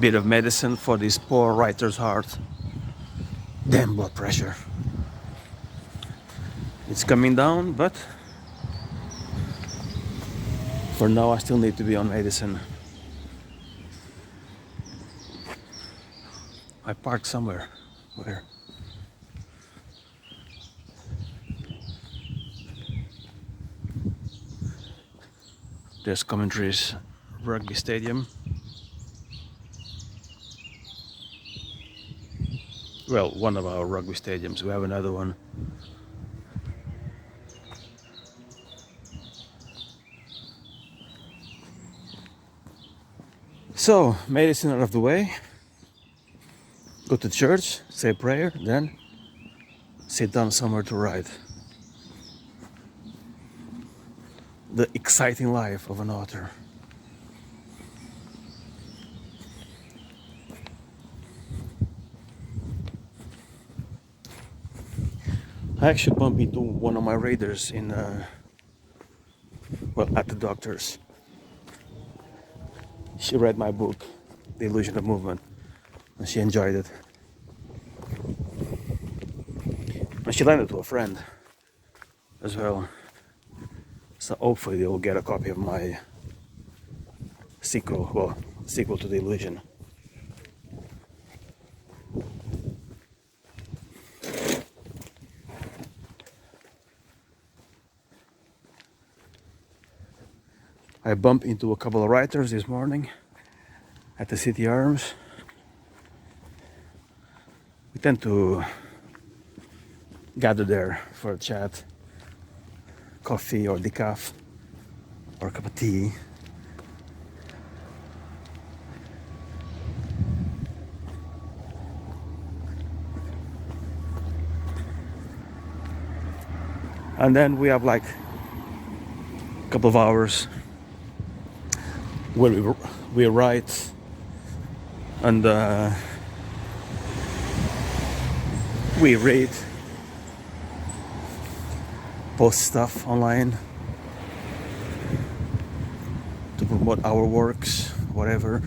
bit of medicine for this poor writer's heart. Damn blood pressure. It's coming down, but for now I still need to be on medicine. I parked somewhere. Where? There's Coventry's rugby stadium. Well, one of our rugby stadiums. We have another one. So, medicine out of the way. Go to church, say a prayer, then sit down somewhere to write. The exciting life of an author. I actually bumped into one of my readers in, at the doctor's. She read my book, The Illusion of Movement, and she enjoyed it. And she lent it to a friend as well. So hopefully they'll get a copy of my sequel to The Illusion. I bumped into a couple of writers this morning at the City Arms. We tend to gather there for a chat, coffee or decaf, or a cup of tea. And then we have like a couple of hours where we write and we read, post stuff online to promote our works, whatever.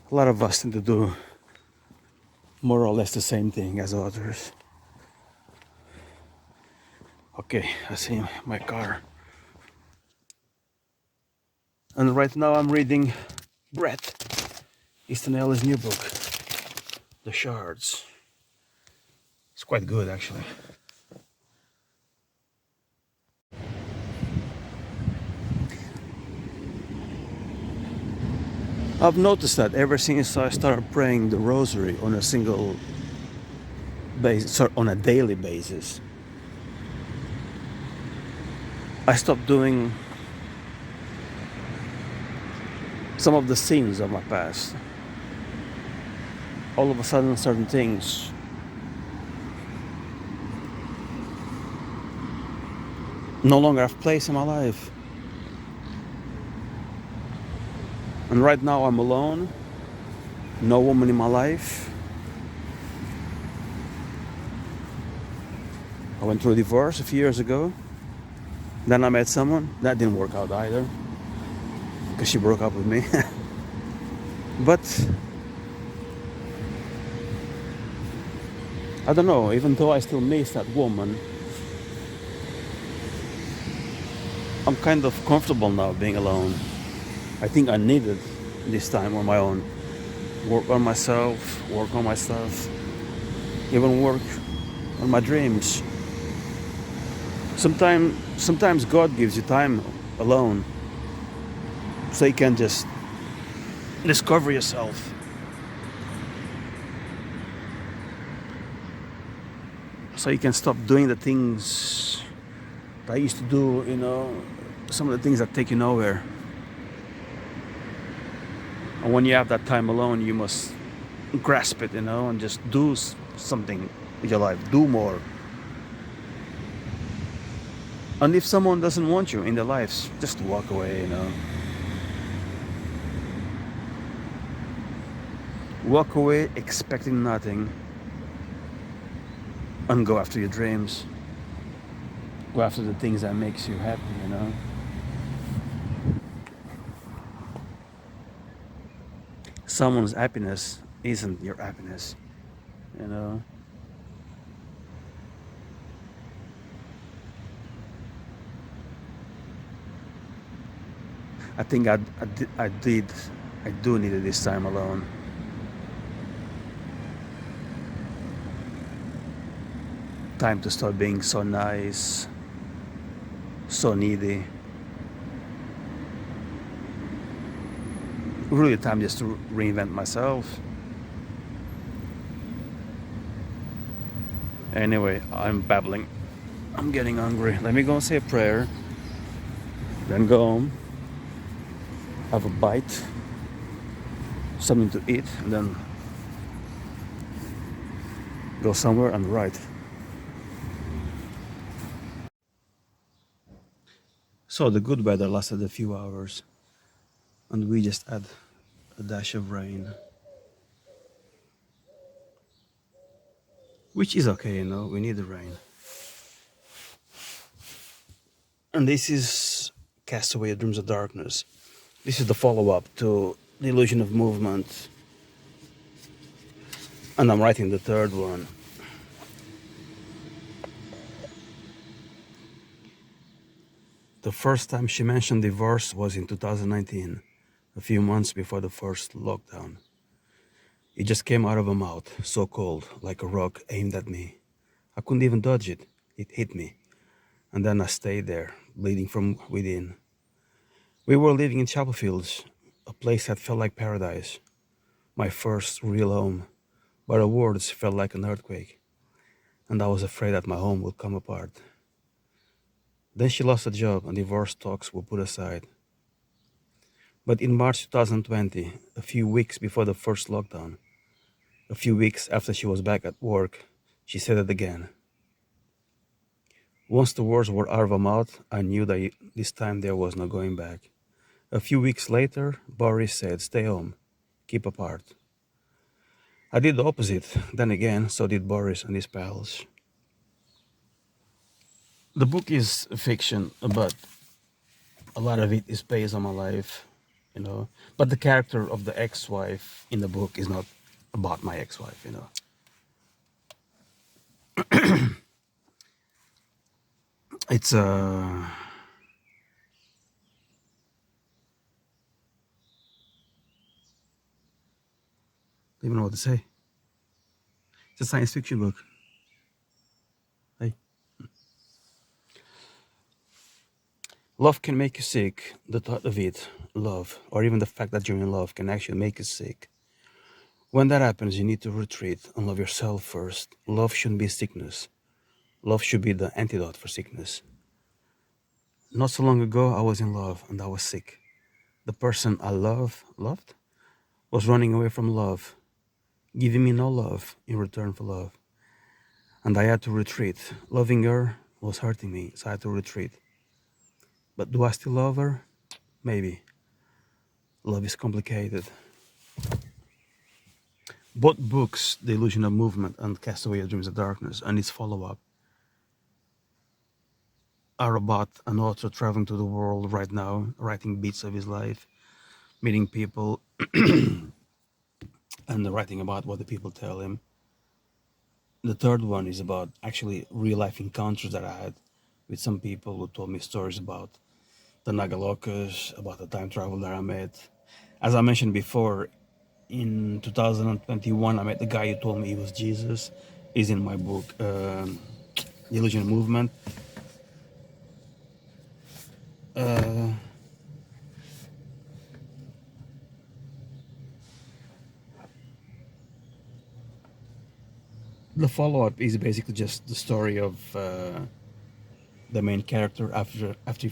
A lot of us tend to do more or less the same thing as authors. Okay, I see my car. And right now I'm reading Brett Easton Ellis' new book, The Shards. It's quite good actually. I've noticed that ever since I started praying the rosary on a single basis, sorry, on a daily basis, I stopped doing some of the sins of my past. All of a sudden, certain things no longer have place in my life. And right now I'm alone, no woman in my life. I went through a divorce a few years ago. Then I met someone, that didn't work out either, because she broke up with me. But I don't know, even though I still miss that woman, I'm kind of comfortable now being alone. I think I needed this time on my own. Work on myself, work on my stuff, even work on my dreams. Sometimes God gives you time alone so you can just discover yourself. So you can stop doing the things that I used to do, some of the things that take you nowhere. And when you have that time alone, you must grasp it, and just do something with your life. Do more. And if someone doesn't want you in their lives, just walk away, you know. Walk away expecting nothing and go after your dreams. Go after the things that makes you happy, you know. Someone's happiness isn't your happiness, you know. I think I do need it this time alone. Time to stop being so nice, so needy. Really time just to reinvent myself. Anyway, I'm babbling. I'm getting hungry. Let me go and say a prayer, then go home, have a bite, something to eat, and then go somewhere and write. So the good weather lasted a few hours, and we just had a dash of rain, which is okay, you know. We need the rain. And this is Castaway Dreams of Darkness. This is the follow-up to The Illusion of Movement, and I'm writing the third one. The first time she mentioned divorce was in 2019, a few months before the first lockdown. It just came out of her mouth, so cold, like a rock aimed at me. I couldn't even dodge it. It hit me. And then I stayed there, bleeding from within. We were living in Chapel Fields, a place that felt like paradise, my first real home. But her words felt like an earthquake, and I was afraid that my home would come apart. Then she lost her job and divorce talks were put aside. But in March 2020, a few weeks before the first lockdown, a few weeks after she was back at work, she said it again. Once the words were out of her mouth, I knew that this time there was no going back. A few weeks later, Boris said, "Stay home, keep apart." I did the opposite. Then again, so did Boris and his pals. The book is fiction, but a lot of it is based on my life, you know. But the character of the ex-wife in the book is not about my ex-wife, you know. It's don't even know what to say. It's a science fiction book. Hey, love can make you sick. The thought of it, love, or even the fact that you're in love can actually make you sick. When that happens, you need to retreat and love yourself first. Love shouldn't be sickness. Love should be the antidote for sickness. Not so long ago, I was in love and I was sick. The person I loved, was running away from love, giving me no love in return for love. And I had to retreat. Loving her was hurting me, so I had to retreat. But do I still love her? Maybe. Love is complicated. Both books, The Illusion of Movement and Castaway Dreams of Darkness, and its follow-up, are about an author traveling to the world right now, writing bits of his life, meeting people, and writing about what the people tell him. The third one is about actually real life encounters that I had with some people who told me stories about the Nagalokas, about the time travel that I met. As I mentioned before, in 2021, I met the guy who told me he was Jesus. He's in my book, The Illusion of Movement. Uh, the follow-up is basically just the story of the main character after he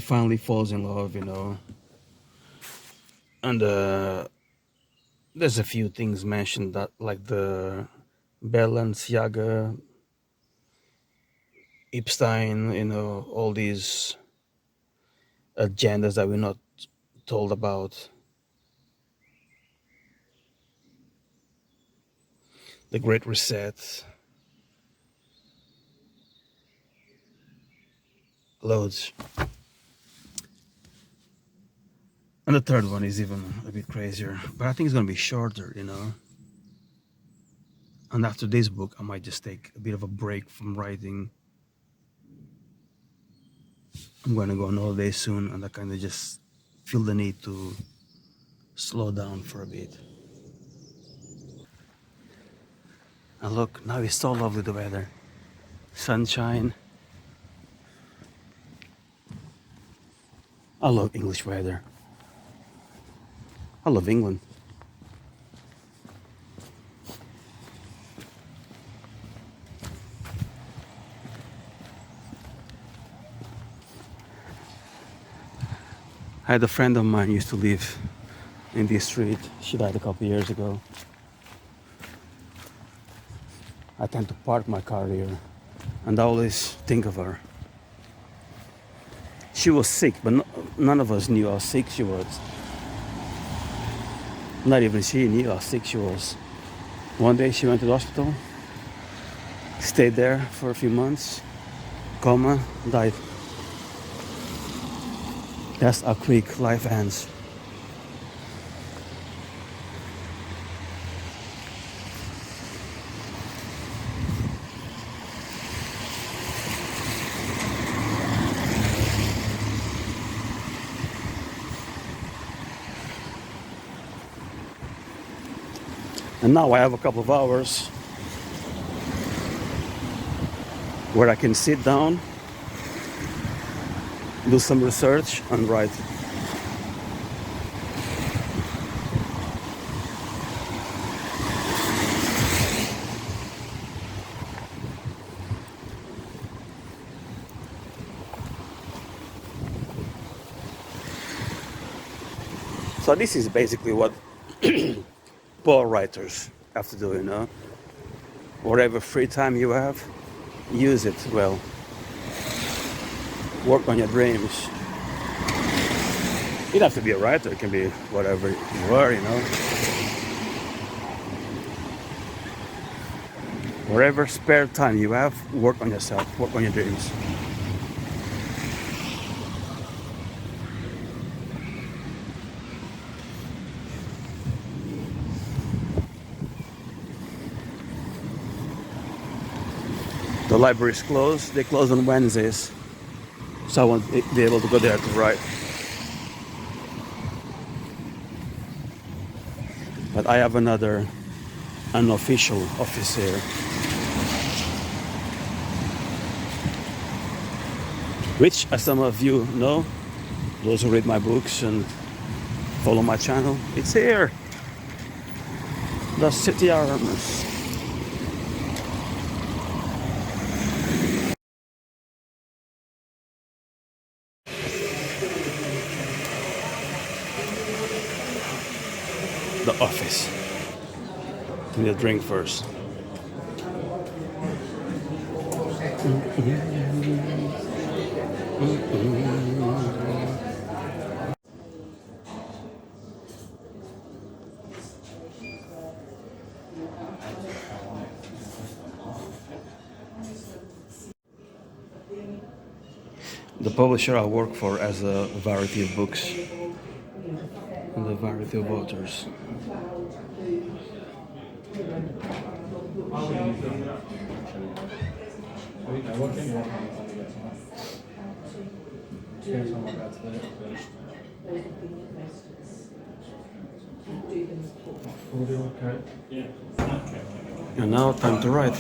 finally falls in love, you know. And there's a few things mentioned that, like the Balenciaga Epstein, all these agendas that we're not told about, the Great Reset, loads. And the third one is even a bit crazier, but I think it's gonna be shorter. And after this book, I might just take a bit of a break from writing. I'm gonna go on holiday soon, and I kind of just feel the need to slow down for a bit. And look, now it's so lovely, the weather. Sunshine. I love English weather. I love England. I had a friend of mine used to live in this street. She died a couple years ago. I tend to park my car here, and I always think of her. She was sick, but none of us knew how sick she was. Not even she knew how sick she was. One day she went to the hospital, stayed there for a few months, coma, died. That's how quick life ends. And now I have a couple of hours where I can sit down, do some research, and write. So this is basically what poor writers have to do. Whatever free time you have, use it well. Work on your dreams. You don't have to be a writer, it can be whatever you are. Whatever spare time you have, work on yourself, work on your dreams. The library is closed. They close on Wednesdays, so I won't be able to go there to write. But I have another unofficial office here, which, as some of you know, those who read my books and follow my channel, it's here. The City Arms. The office. Need a drink first. The publisher I work for has a variety of books and a variety of authors. And now time to write.